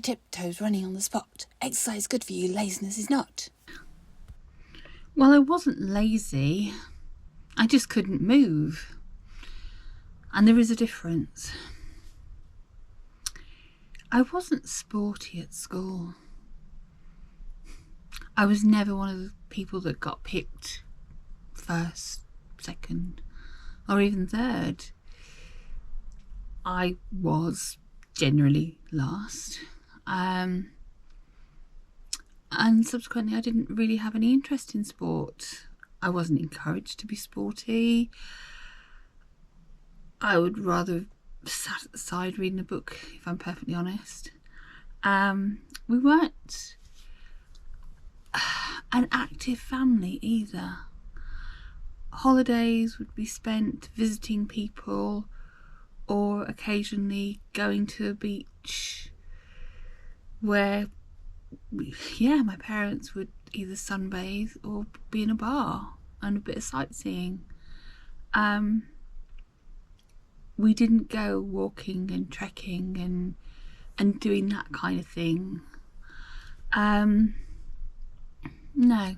tiptoes, running on the spot. Exercise good for you, laziness is not. Well, I wasn't lazy. I just couldn't move. And there is a difference. I wasn't sporty at school. I was never one of the people that got picked first, second, or even third. I was generally last. And subsequently I didn't really have any interest in sport. I wasn't encouraged to be sporty. I would rather have sat at the side reading a book, if I'm perfectly honest. We weren't an active family either. Holidays would be spent visiting people or occasionally going to a beach where, yeah, my parents would either sunbathe or be in a bar and a bit of sightseeing. We didn't go walking and trekking and doing that kind of thing. No.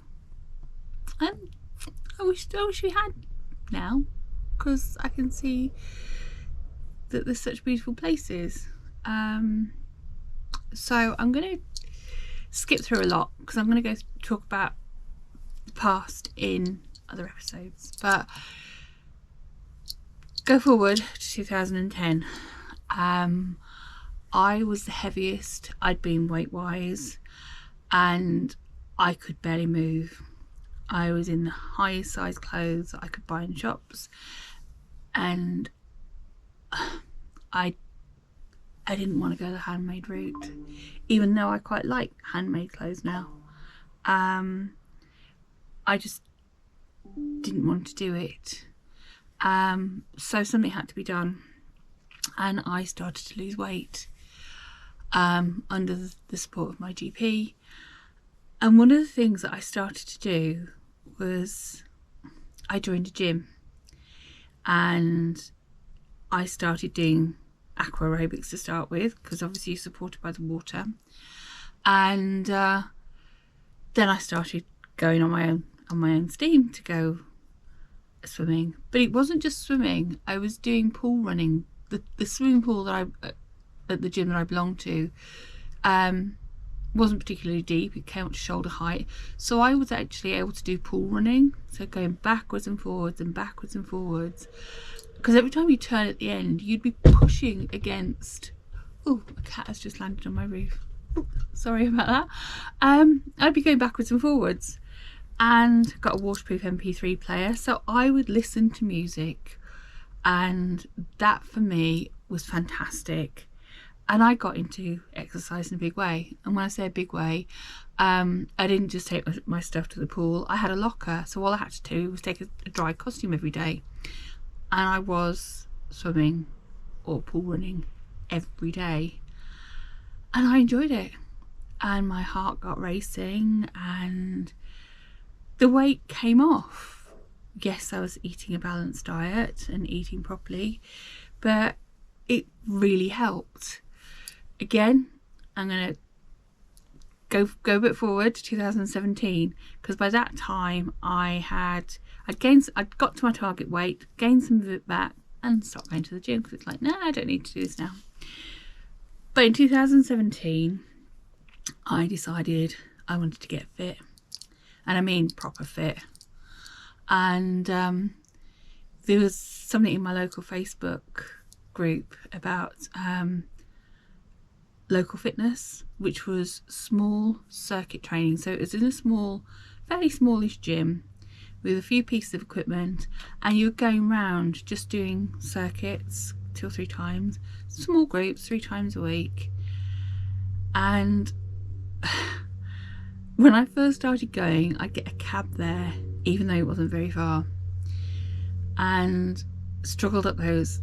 I wish we had now, because I can see that there's such beautiful places. So I'm going to skip through a lot because I'm going to go talk about the past in other episodes, but go forward to 2010. I was the heaviest I'd been weight wise, and I could barely move. I was in the highest size clothes that I could buy in shops, and I didn't want to go the handmade route, even though I quite like handmade clothes now. I just didn't want to do it. So something had to be done, and I started to lose weight under the support of my GP. And one of the things that I started to do was I joined a gym, and I started doing aqua aerobics to start with, because obviously you're supported by the water. And then I started going on my own steam to go swimming. But it wasn't just swimming. I was doing pool running. The swimming pool that at the gym that I belonged to wasn't particularly deep. It came up to shoulder height, so I was actually able to do pool running, so going backwards and forwards and backwards and forwards, because every time you turn at the end you'd be pushing against... Oh, a cat has just landed on my roof. Ooh, sorry about that. I'd be going backwards and forwards, and got a waterproof MP3 player, so I would listen to music, and that for me was fantastic. And I got into exercise in a big way. And when I say a big way, I didn't just take my stuff to the pool. I had a locker, so all I had to do was take a dry costume every day, and I was swimming or pool running every day, and I enjoyed it. And my heart got racing, and the weight came off. Yes, I was eating a balanced diet and eating properly, but it really helped. Again, I'm going to go a bit forward to 2017, because by that time I'd got to my target weight, gained some of it back, and stopped going to the gym, because it's like, no, I don't need to do this now. But in 2017 I decided I wanted to get fit, and I mean proper fit. And there was something in my local Facebook group about local fitness, which was small circuit training. So it was in a fairly smallish gym with a few pieces of equipment, and you were going round just doing circuits 2 or 3 times, small groups 3 times a week. And when I first started going, I'd get a cab there, even though it wasn't very far, and struggled up those,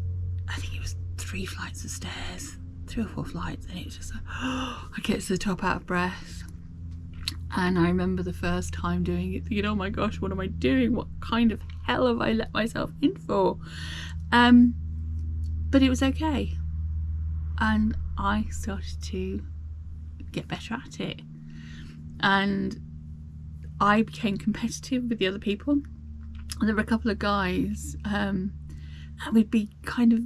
I think it was 3 flights of stairs, 3 or 4 flights, and it was just like, I get to the top out of breath. And I remember the first time doing it thinking, oh my gosh, what am I doing? What kind of hell have I let myself in for? But it was okay. And I started to get better at it. And I became competitive with the other people. And there were a couple of guys, and we'd be kind of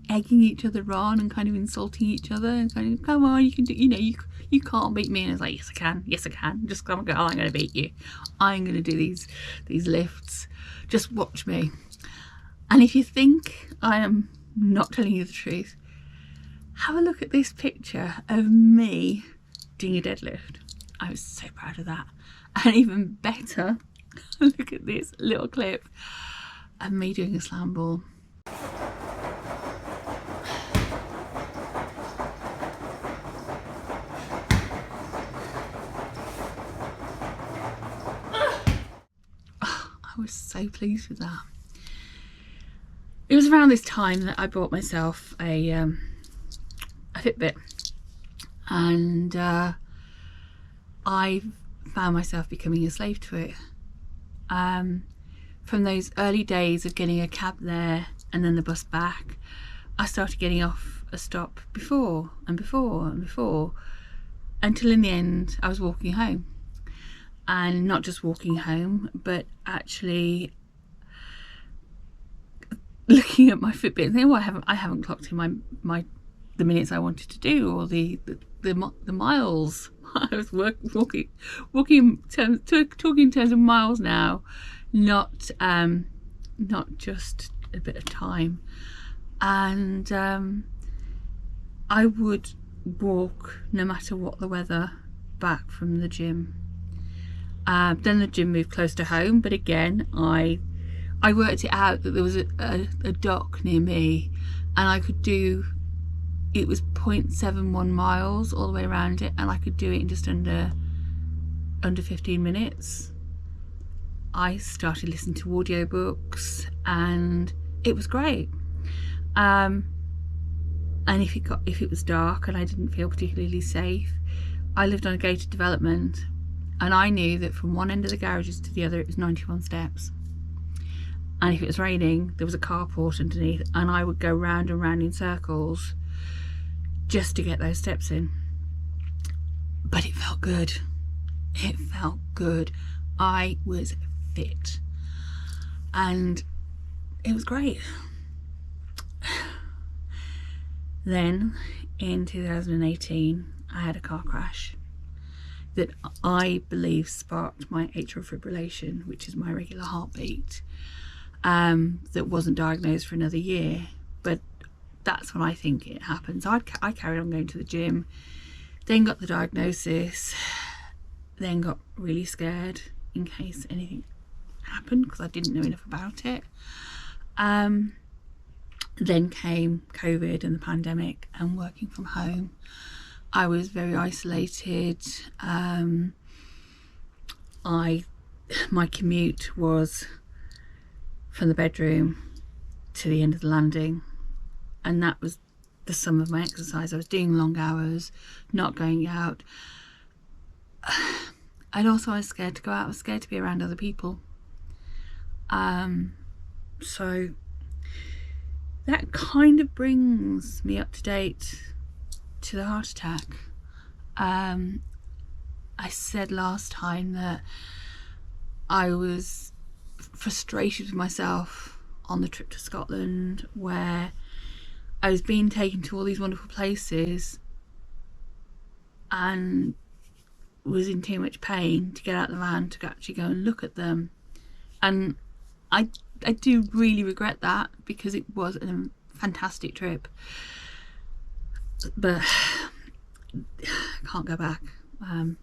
egging each other on and kind of insulting each other and kind of, come on, you can do, you can't beat me. And I was like, yes I can, just come and go, I'm going to beat you, I'm going to do these lifts, just watch me. And if you think I am not telling you the truth, have a look at this picture of me doing a deadlift. I was so proud of that. And even better, look at this little clip of me doing a slam ball. I was so pleased with that. It was around this time that I bought myself a Fitbit, and I found myself becoming a slave to it. From those early days of getting a cab there and then the bus back, I started getting off a stop before and before and before, until in the end I was walking home. And not just walking home, but actually looking at my Fitbit and thinking, well, I haven't clocked in the minutes I wanted to do, or the miles. I was talking in terms of miles now, not just a bit of time. And I would walk no matter what the weather back from the gym. Then the gym moved close to home, but again I worked it out that there was a dock near me, and I could do, it was 0.71 miles all the way around it, and I could do it in just under 15 minutes. I started listening to audiobooks and it was great. And if it was dark and I didn't feel particularly safe, I lived on a gated development, and I knew that from one end of the garages to the other it was 91 steps. And if it was raining, there was a carport underneath, and I would go round and round in circles just to get those steps in. But it felt good. It felt good. I was fit. And it was great. Then in 2018, I had a car crash that I believe sparked my atrial fibrillation, which is my regular heartbeat, that wasn't diagnosed for another year. But that's when I think it happened. So I carried on going to the gym, then got the diagnosis, then got really scared in case anything happened because I didn't know enough about it. Then came COVID and the pandemic and working from home. I was very isolated. My commute was from the bedroom to the end of the landing, and that was the sum of my exercise. I was doing long hours, not going out, and also I was scared to go out. I was scared to be around other people. So that kind of brings me up to date to the heart attack. I said last time that I was frustrated with myself on the trip to Scotland, where I was being taken to all these wonderful places and was in too much pain to get out of the van to actually go and look at them. And I do really regret that, because it was a fantastic trip, but I can't go back now.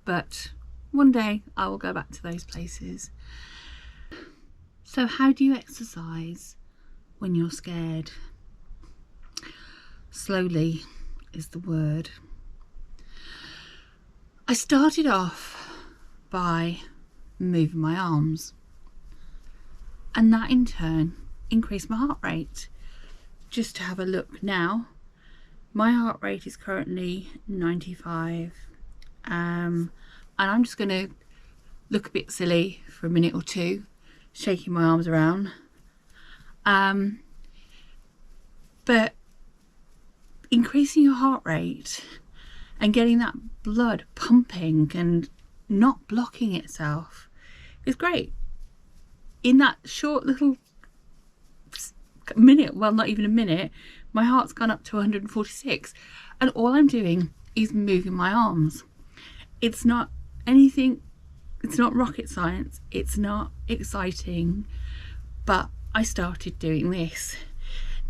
But one day I will go back to those places. So how do you exercise when you're scared? Slowly is the word. I started off by moving my arms, and that in turn increased my heart rate. Just to have a look now, my heart rate is currently 95, and I'm just going to look a bit silly for a minute or two, shaking my arms around. But increasing your heart rate and getting that blood pumping and not blocking itself is great. In that short little minute, well, not even a minute, my heart's gone up to 146, and all I'm doing is moving my arms. It's not anything, it's not rocket science, it's not exciting, but I started doing this.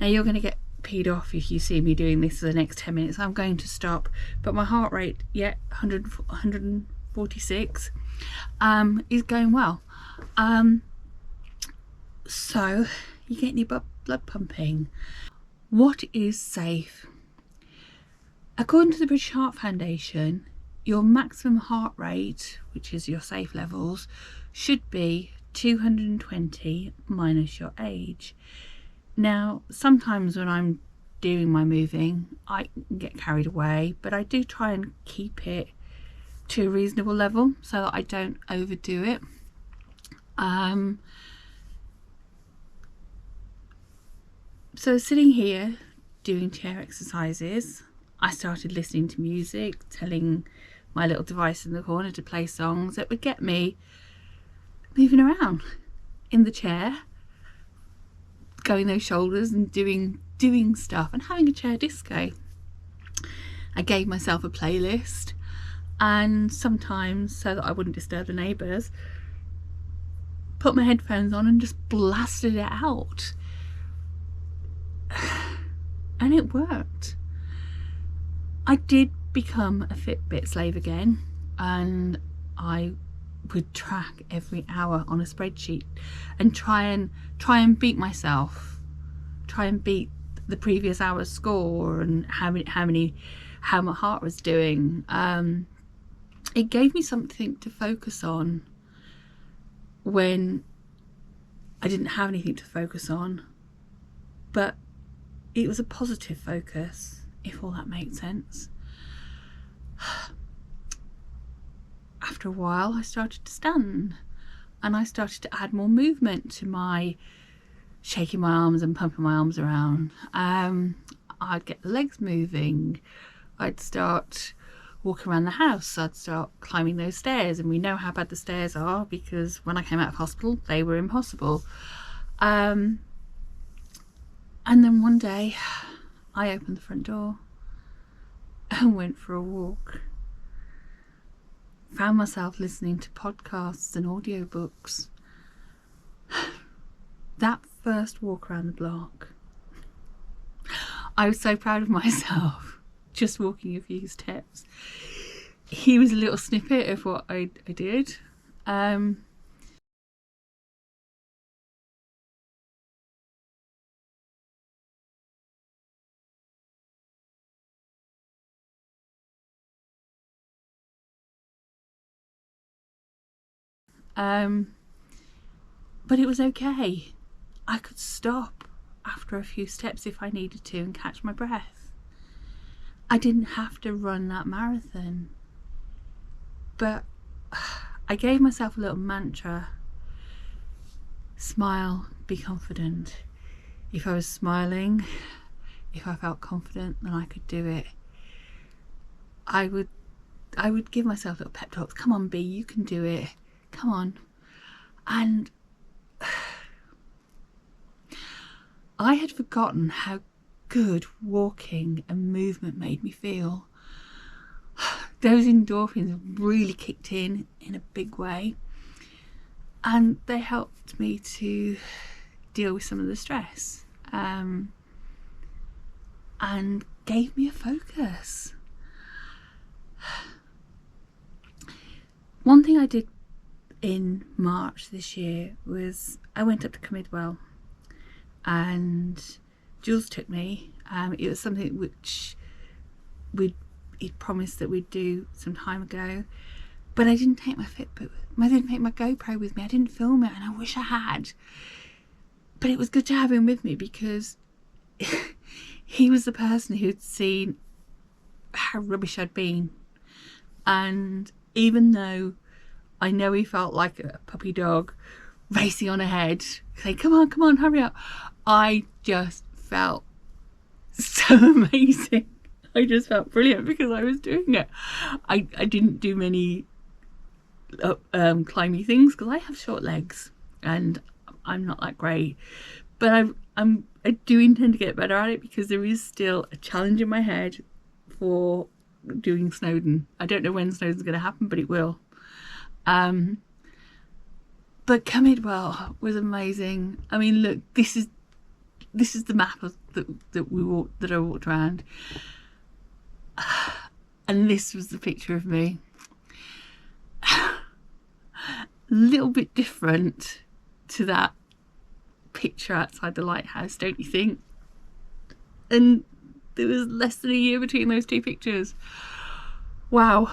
Now you're going to get peed off if you see me doing this for the next 10 minutes. I'm going to stop, but my heart rate, 146, is going well. So you're getting your blood pumping. What is safe? According to the British Heart Foundation, your maximum heart rate, which is your safe levels, should be 220 minus your age. Now, sometimes when I'm doing my moving, I get carried away, but I do try and keep it to a reasonable level so that I don't overdo it. So sitting here doing chair exercises, I started listening to music, telling my little device in the corner to play songs that would get me moving around in the chair, going those shoulders and doing stuff and having a chair disco. I gave myself a playlist, and sometimes, so that I wouldn't disturb the neighbours, put my headphones on and just blasted it out. And it worked. I did become a Fitbit slave again, and I would track every hour on a spreadsheet and try and beat myself, try and beat the previous hour's score and how my heart was doing. It gave me something to focus on when I didn't have anything to focus on, but it was a positive focus, if all that makes sense. After a while, I started to stand, and I started to add more movement to my shaking my arms and pumping my arms around. I'd get the legs moving. I'd start walking around the house. I'd start climbing those stairs, and we know how bad the stairs are because when I came out of hospital, they were impossible. And then one day I opened the front door and went for a walk. Found myself listening to podcasts and audiobooks. That first walk around the block, I was so proud of myself, just walking a few steps. Here was a little snippet of what I did. But it was okay. I could stop after a few steps if I needed to and catch my breath. I didn't have to run that marathon, but I gave myself a little mantra: smile, be confident. If I was smiling, if I felt confident, then I could do it. I would give myself little pep talks. Come on, B, you can do it. Come on. And I had forgotten how good walking and movement made me feel. Those endorphins really kicked in a big way, and they helped me to deal with some of the stress, and gave me a focus. One thing I did in March this year was I went up to Comidwell, and Jules took me. It was something which he'd promised that we'd do some time ago, but I didn't take my Fitbit, I didn't take my GoPro with me, I didn't film it, and I wish I had. But it was good to have him with me because he was the person who'd seen how rubbish I'd been, and even though I know he felt like a puppy dog racing on ahead, saying, come on, hurry up, I just felt so amazing. I just felt brilliant because I was doing it. I didn't do many climby things because I have short legs and I'm not that great, but I do intend to get better at it because there is still a challenge in my head for doing Snowdon. I don't know when Snowdon's going to happen, but it will. But Comidwell was amazing. I mean, look, this is the map that I walked around, and this was the picture of me. A little bit different to that picture outside the lighthouse, don't you think? And there was less than a year between those two pictures. Wow.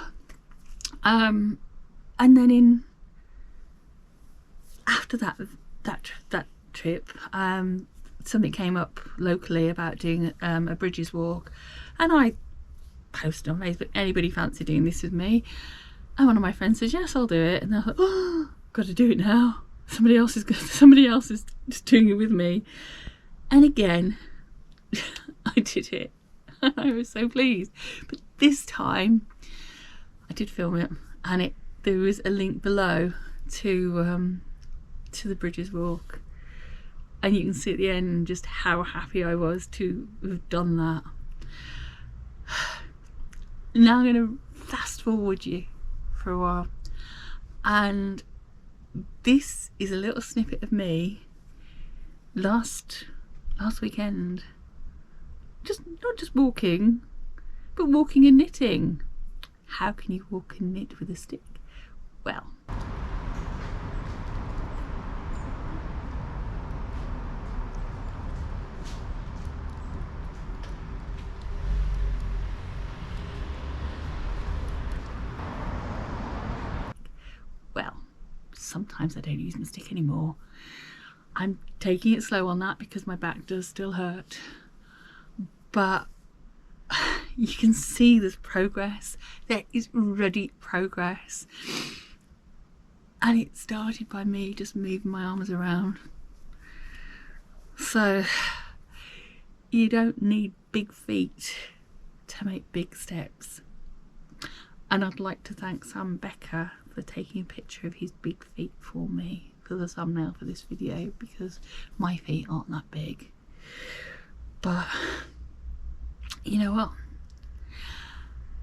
And then after that trip, something came up locally about doing a Bridges walk, and I posted on Facebook, anybody fancy doing this with me? And one of my friends says, yes, I'll do it. And I thought, oh, got to do it now. Somebody else is just doing it with me. And again, I did it. I was so pleased. But this time, I did film it, and there was a link below to the Bridges walk, and you can see at the end just how happy I was to have done that. Now I'm going to fast forward you for a while, and this is a little snippet of me last weekend, not just walking, but walking and knitting. How can you walk and knit with a stick? Well, sometimes I don't use my stick anymore. I'm taking it slow on that because my back does still hurt, but you can see there's progress. There is ruddy progress, and it started by me just moving my arms around. So you don't need big feet to make big steps. And I'd like to thank Sam Becker for taking a picture of his big feet for me for the thumbnail for this video, because my feet aren't that big. But you know what?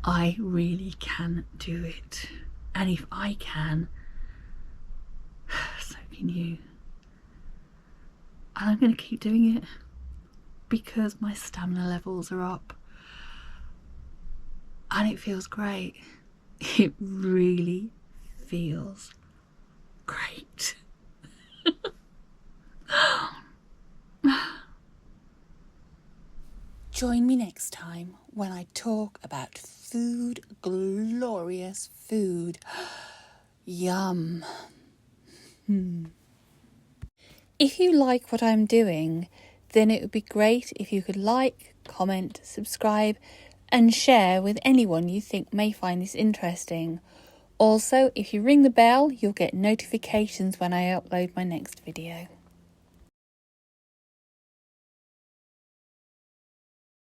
I really can do it. And if I can, so can you. And I'm going to keep doing it because my stamina levels are up. And it feels great. It really feels great. Join me next time when I talk about food, glorious food. Yum. If you like what I'm doing, then it would be great if you could like, comment, subscribe, and share with anyone you think may find this interesting. Also, if you ring the bell, you'll get notifications when I upload my next video.